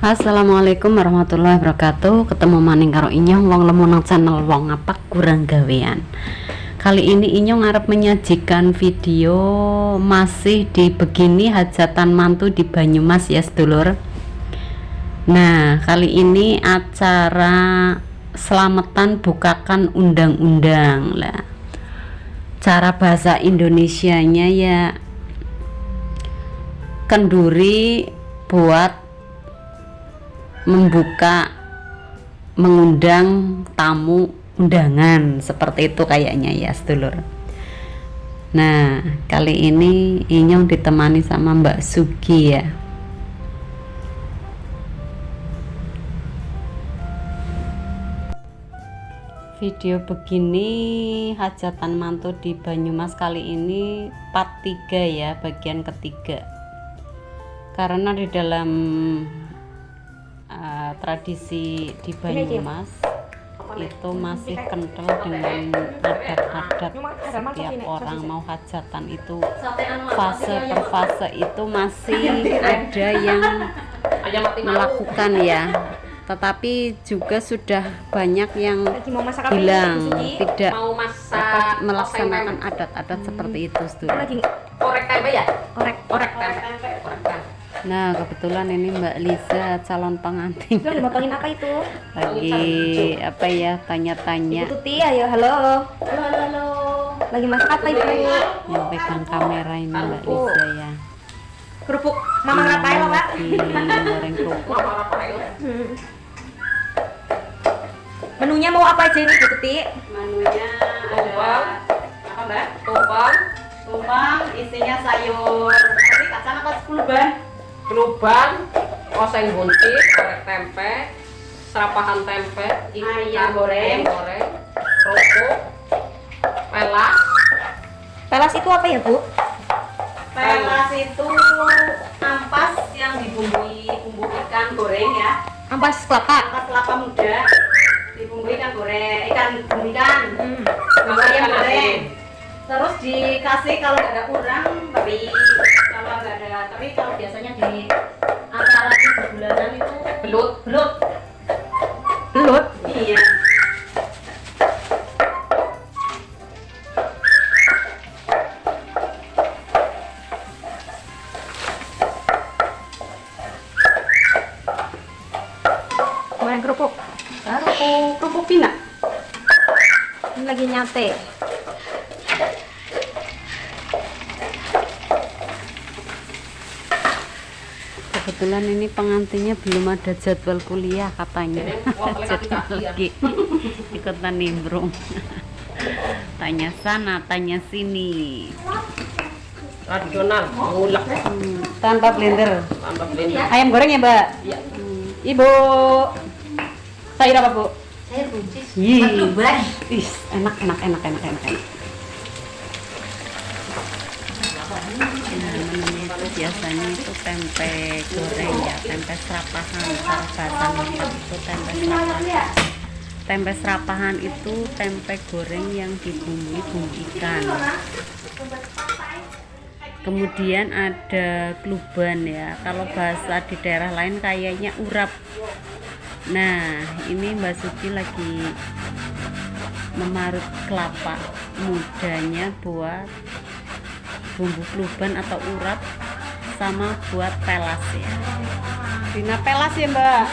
Assalamualaikum warahmatullahi wabarakatuh. Ketemu maning karo Inyong wong lemu nang channel wong apa kurang gawean. Kali ini Inyong ngarep menyajikan video masih di begini hajatan mantu di Banyumas ya sedulur. Nah, kali ini acara selamatan bukakan undang-undang lah. Cara bahasa Indonesianya ya kenduri buat membuka mengundang tamu undangan seperti itu kayaknya ya sedulur. Nah, kali ini Inyong ditemani sama Mbak Sugi ya. Video begini hajatan mantu di Banyumas kali ini part 3 ya, bagian ketiga. Karena di dalam tradisi di Banyumas itu masih kental dengan adat-adat. Setiap orang mau hajatan itu fase per fase itu masih ada yang melakukan ya, tetapi juga sudah banyak yang bilang tidak melaksanakan adat-adat seperti itu. Korek tempe ya? Korek tempe. Nah, kebetulan ini Mbak Liza calon pengantin. Dimotongin apa itu? Lagi apa ya, tanya-tanya. Ibu Tuti, ayo halo. Halo. Lagi masak apa Ibu? Yang pegang kamera ini Mbak Liza ya. Kerupuk Mama Rafael, Pak. Goreng kerupuk. Menunya mau apa aja ini Bu Tuti? Menunya Tumpang. apa Mbak? Tumpang, Isinya sayur. Tapi kacang apa 10 ban? gelubang, oseng buncis, korek tempe, serapahan tempe, Ayam goreng, kerupuk, pelas. Pelas itu apa ya Bu? Pelas itu ampas yang dibumbui bumbu ikan goreng ya. Ampas kelapa. Ampas kelapa muda dibumbui ikan goreng, bumbu ikan. Bumbu ayam Ikan goreng. asin. Terus dikasih kalau nggak ada kurang teri, kalau nggak ada teri, kalau biasanya di acara 7 bulanan itu Belut. Belut. Iya. Goreng kerupuk. Kerupuk pina. Ini lagi nyate. Kebetulan ini pengantinnya belum ada jadwal kuliah katanya. Jadi lagi ikutan nimbrung. Tanya sana, tanya sini. Tradisional, ngulek. Tanpa blender. Tambah blender. Ayam goreng ya, Mbak? Iya. Ibu. Sayur apa, Bu? Sayur buncis. Ih, enak. Nah, menunya itu biasanya itu tempe goreng ya, tempe serapahan. Cara bahasa Batak itu tempe serapahan. Tempe serapahan itu tempe goreng yang dibumbui bumbu ikan. Kemudian ada kluban ya. Kalau bahasa di daerah lain kayaknya urap. Nah, ini Mbak Suci lagi memarut kelapa mudanya buat bumbu kluban atau urap sama buat pelas ya. Dina pelas ya, Mbak?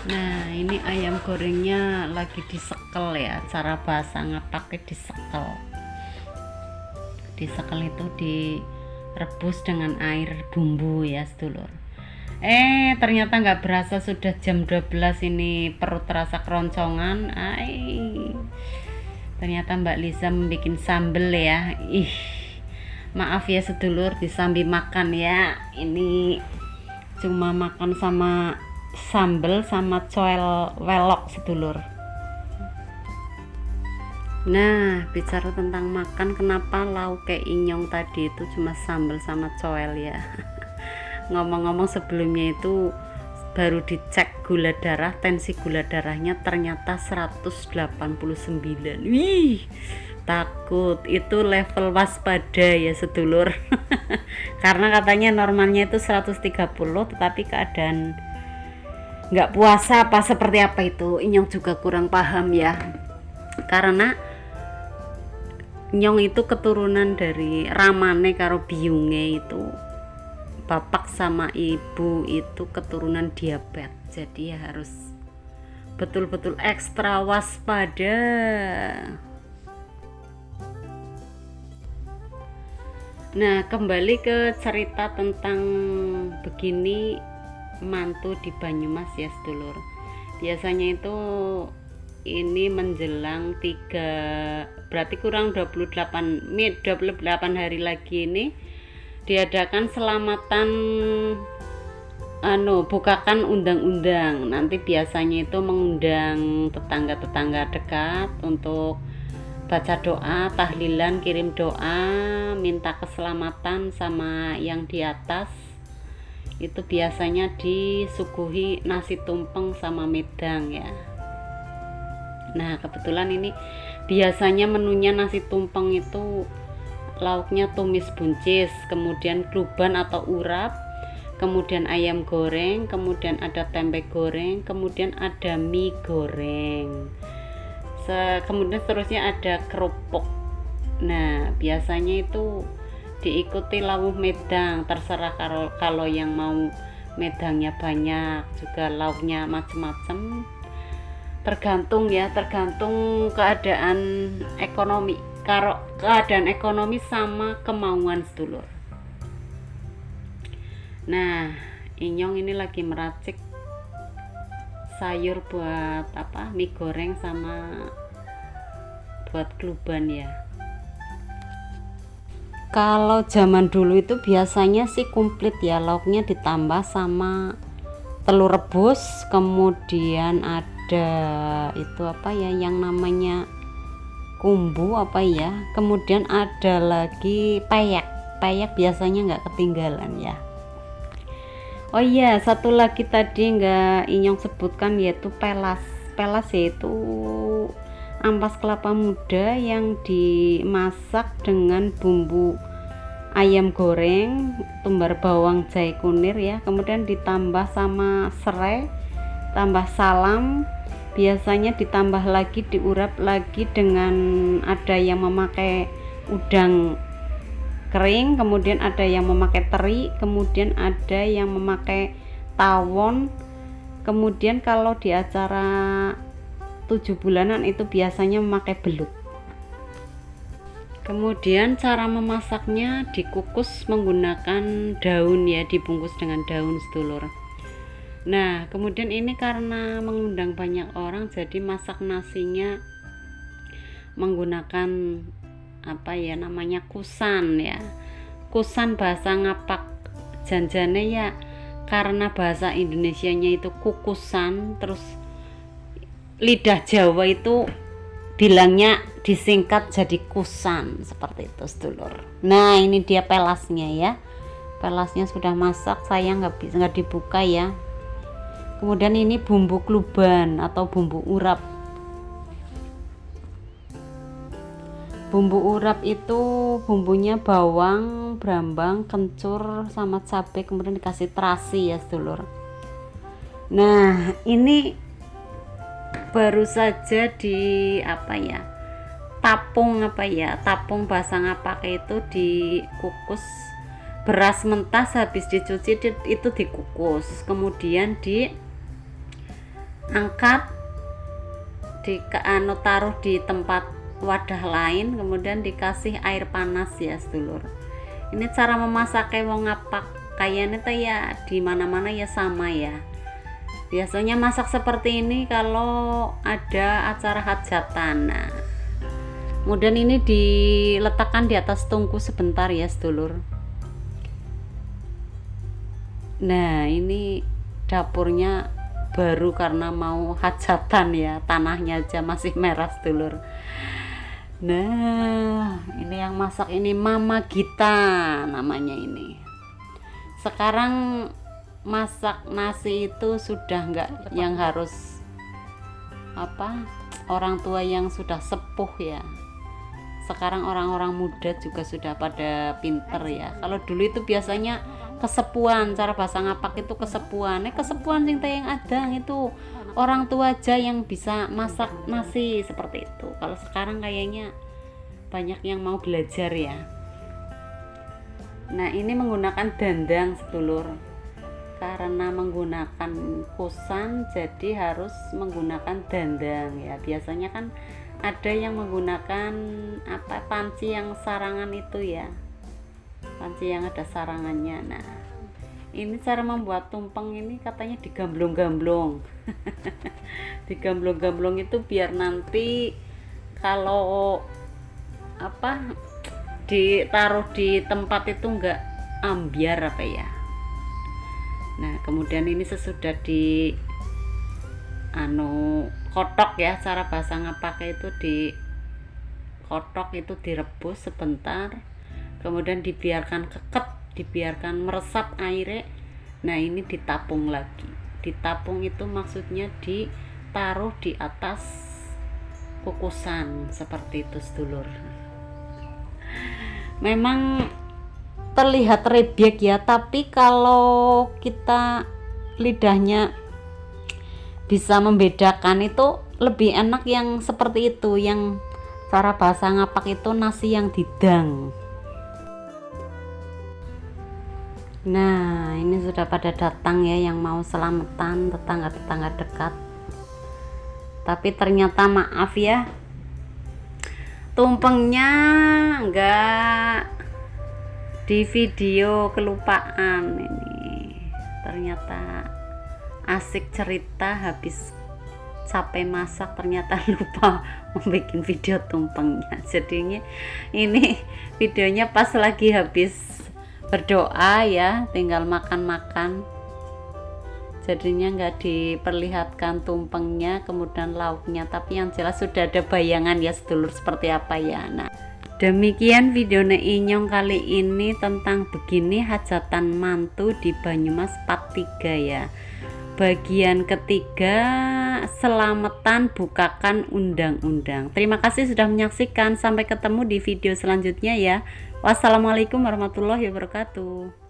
Nah, ini ayam gorengnya lagi disekel ya. Cara bahasa ngapaknya disekel. Disekel itu direbus dengan air bumbu ya sedulur. Ternyata nggak berasa sudah jam 12 ini, perut terasa keroncongan. Ternyata Mbak Liza membuat sambel ya. Maaf ya sedulur, disambi makan ya. Ini cuma makan sama sambel sama coel welok sedulur. Nah, bicara tentang makan, kenapa lauk kayak Inyong tadi itu cuma sambel sama coel ya. Ngomong-ngomong sebelumnya itu baru dicek gula darah, tensi gula darahnya ternyata 189. Wih, takut, itu level waspada ya sedulur. Karena katanya normalnya itu 130, tetapi keadaan nggak puasa apa seperti apa itu Inyong juga kurang paham ya, karena Inyong itu keturunan dari ramane karo biyunge itu bapak sama ibu itu keturunan diabetes, jadi ya harus betul-betul ekstra waspada. Nah, kembali ke cerita tentang begini mantu di Banyumas ya sedulur. Biasanya itu ini menjelang 3, berarti kurang 28 hari lagi ini diadakan selamatan bukakan undang-undang. Nanti biasanya itu mengundang tetangga-tetangga dekat untuk baca doa, tahlilan, kirim doa, minta keselamatan sama yang di atas. Itu biasanya disuguhi nasi tumpeng sama medang ya. Nah, kebetulan ini biasanya menunya nasi tumpeng itu lauknya tumis buncis, kemudian kluban atau urap, kemudian ayam goreng, kemudian ada tempe goreng, kemudian ada mie goreng, kemudian seterusnya ada kerupuk. Nah, biasanya itu diikuti lawuh medang, terserah kalau yang mau medangnya banyak, juga lauknya macam-macam, tergantung keadaan ekonomi. Kalau keadaan ekonomi sama kemauan sedulur. Nah, Inyong ini lagi meracik sayur buat mie goreng sama buat kluban ya. Kalau zaman dulu itu biasanya sih komplit ya, lauknya ditambah sama telur rebus, kemudian ada itu yang namanya kumbu kemudian ada lagi peyek biasanya nggak ketinggalan ya. Oh iya, satu lagi tadi nggak Inyong sebutkan, yaitu pelas yaitu ampas kelapa muda yang dimasak dengan bumbu ayam goreng, tumbar bawang, jahe kunir ya, kemudian ditambah sama serai, tambah salam, biasanya ditambah lagi, diurap lagi dengan ada yang memakai udang kering, kemudian ada yang memakai teri, kemudian ada yang memakai tawon, kemudian kalau di acara 7 bulanan itu biasanya memakai belut. Kemudian cara memasaknya dikukus menggunakan daun ya, dibungkus dengan daun sedulur. Nah, kemudian ini karena mengundang banyak orang, jadi masak nasinya menggunakan kusan ya. Kusan bahasa ngapak janjane ya, karena bahasa Indonesianya itu kukusan, terus lidah Jawa itu bilangnya disingkat jadi kusan, seperti itu sedulur. Nah, ini dia pelasnya ya. Pelasnya sudah masak, saya nggak dibuka ya. Kemudian ini bumbu kluban atau bumbu urap. Bumbu urap itu bumbunya bawang, brambang, kencur sama cabai, kemudian dikasih terasi ya sedulur. Nah, ini baru saja di tapung bahasa ngapak itu dikukus. Beras mentah habis dicuci itu dikukus, kemudian diangkat, taruh di tempat wadah lain, kemudian dikasih air panas ya sedulur. Ini cara memasaknya wong ngapak kayaknya tuh ya di mana-mana ya sama ya. Biasanya masak seperti ini kalau ada acara hajatan. Nah, kemudian ini diletakkan di atas tungku sebentar ya sedulur. Nah, ini dapurnya baru karena mau hajatan ya, tanahnya aja masih merah sedulur. Nah, ini yang masak ini Mama Gita namanya ini. Sekarang masak nasi itu sudah enggak yang harus orang tua yang sudah sepuh ya. sekarang orang-orang muda juga sudah pada pinter ya. Kalau dulu itu biasanya kesepuan, cara bahasa ngapak itu kesepuan. Kesepuan sing tayang adang itu orang tua aja yang bisa masak nasi seperti itu. Kalau sekarang kayaknya banyak yang mau belajar ya. Nah, ini menggunakan dandang sedulur. Karena menggunakan kusan jadi harus menggunakan dandang ya. Biasanya kan ada yang menggunakan panci yang sarangan itu ya, panci yang ada sarangannya. Nah, ini cara membuat tumpeng ini katanya digamblong-gamblong. Digamblong-gamblong itu biar nanti kalau ditaruh di tempat itu enggak ambiar apa ya. Nah, kemudian ini sesudah di kotok ya, cara bahasa ngapak itu di kotok itu direbus sebentar, kemudian dibiarkan keket, dibiarkan meresap airnya. Nah, ini ditapung lagi. Ditapung itu maksudnya ditaruh di atas kukusan seperti itu sedulur. Memang terlihat rebek ya, tapi kalau kita lidahnya bisa membedakan itu lebih enak yang seperti itu, yang cara bahasa ngapak itu nasi yang didang. Nah, ini sudah pada datang ya yang mau selamatan, tetangga-tetangga dekat. Tapi ternyata maaf ya, tumpengnya enggak di video, kelupaan. Ini ternyata asik cerita, habis capek masak ternyata lupa membuat video tumpengnya. Jadinya ini videonya pas lagi habis berdoa ya, tinggal makan-makan, jadinya nggak diperlihatkan tumpengnya kemudian lauknya, tapi yang jelas sudah ada bayangan ya sedulur seperti apa ya. Nah, demikian video Inyong kali ini tentang begini hajatan mantu di Banyumas part 3 ya. Bagian ketiga, selamatan bukakan undang-undang. Terima kasih sudah menyaksikan. Sampai ketemu di video selanjutnya ya. Wassalamualaikum warahmatullahi wabarakatuh.